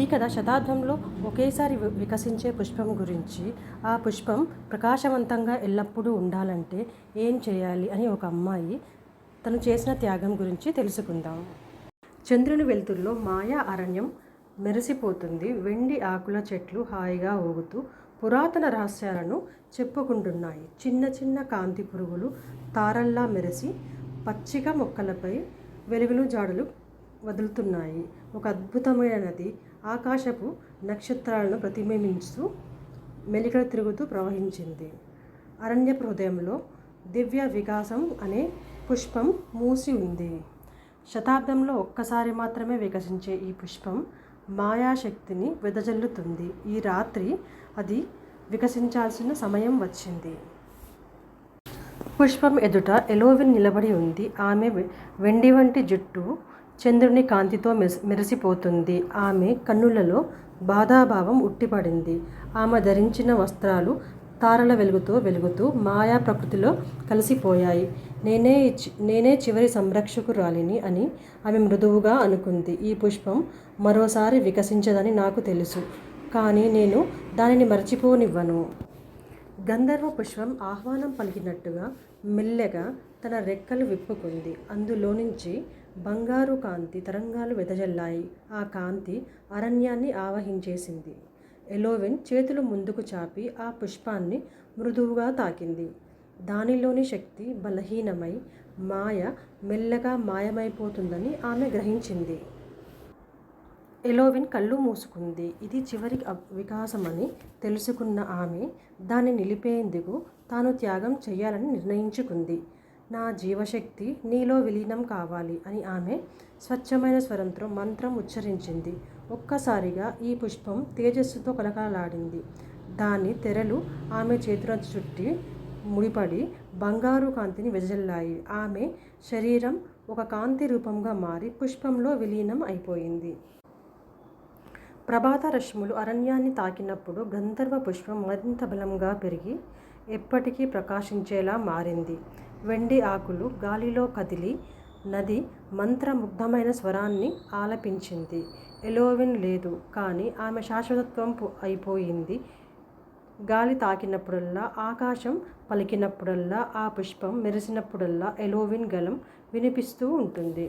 ఈ కథ శతాబ్దంలో ఒకేసారి వికసించే పుష్పం గురించి. ఆ పుష్పం ప్రకాశవంతంగా ఎల్లప్పుడూ ఉండాలంటే ఏం చేయాలి అని ఒక అమ్మాయి తను చేసిన త్యాగం గురించి తెలుసుకుందాం. చంద్రుని వెలుతురులో మాయా అరణ్యం మెరిసిపోతుంది. వెండి ఆకుల చెట్లు హాయిగా ఊగుతూ పురాతన రహస్యాలను చెప్పుకుంటున్నాయి. చిన్న చిన్న కాంతి పురుగులు తారల్లా మెరిసి పచ్చిక మొక్కలపై వెలుగులు జాడులు వదులుతున్నాయి. ఒక అద్భుతమైన నది ఆకాశపు నక్షత్రాలను ప్రతిబింబిస్తూ మెలికలు తిరుగుతూ ప్రవహించింది. అరణ్యపు హృదయంలో దివ్య వికాసం అనే పుష్పం మూసి ఉంది. శతాబ్దంలో ఒక్కసారి మాత్రమే వికసించే ఈ పుష్పం మాయాశక్తిని వెదజల్లుతుంది. ఈ రాత్రి అది వికసించాల్సిన సమయం వచ్చింది. పుష్పం ఎదుట ఎలోవిన్ నిలబడి ఉంది. ఆమె వెండి వంటి జుట్టు చంద్రుని కాంతితో మెరిసిపోతుంది. ఆమె కన్నులలో బాధాభావం ఉట్టిపడింది. ఆమె ధరించిన వస్త్రాలు తారల వెలుగుతో వెలుగుతూ మాయా ప్రకృతిలో కలిసిపోయాయి. నేనే చివరి సంరక్షకురాలిని అని ఆమె మృదువుగా అనుకుంది. ఈ పుష్పం మరోసారి వికసించదని నాకు తెలుసు, కానీ నేను దానిని మరచిపోనివ్వను. గంధర్వ పుష్పం ఆహ్వానం పలికినట్టుగా మెల్లగా తన రెక్కలు విప్పుకుంది. అందులోనుంచి బంగారు కాంతి తరంగాలు వెదజల్లాయి. ఆ కాంతి అరణ్యాన్ని ఆవహించేసింది. ఎలోవిన్ చేతులు ముందుకు చాపి ఆ పుష్పాన్ని మృదువుగా తాకింది. దానిలోని శక్తి బలహీనమై మాయ మెల్లగా మాయమైపోతుందని ఆమె గ్రహించింది. ఎలోవిన్ కళ్ళు మూసుకుంది. ఇది చివరి వికాసమని తెలుసుకున్న ఆమె దాన్ని నిలిపేందుకు తాను త్యాగం చేయాలని నిర్ణయించుకుంది. నా జీవశక్తి నీలో విలీనం కావాలి అని ఆమె స్వచ్ఛమైన స్వరంతో మంత్రం ఉచ్చరించింది. ఒక్కసారిగా ఈ పుష్పం తేజస్సుతో కలకలాడింది. దాని తెరలు ఆమె చేతులను చుట్టి ముడిపడి బంగారు కాంతిని వెదజల్లాయి. ఆమె శరీరం ఒక కాంతి రూపంగా మారి పుష్పంలో విలీనం అయిపోయింది. ప్రభాత రశ్ములు అరణ్యాన్ని తాకినప్పుడు గంధర్వ పుష్పం మరింత బలంగా పెరిగి ఎప్పటికీ ప్రకాశించేలా మారింది. వెండి ఆకులు గాలిలో కదిలి నది మంత్రముగ్ధమైన స్వరాన్ని ఆలపించింది. ఎలోవిన్ లేదు, కానీ ఆమె శాశ్వతత్వం అయిపోయింది. గాలి తాకినప్పుడల్లా, ఆకాశం పలికినప్పుడల్లా, ఆ పుష్పం మెరిసినప్పుడల్లా ఎలోవిన్ గళం వినిపిస్తూ ఉంటుంది.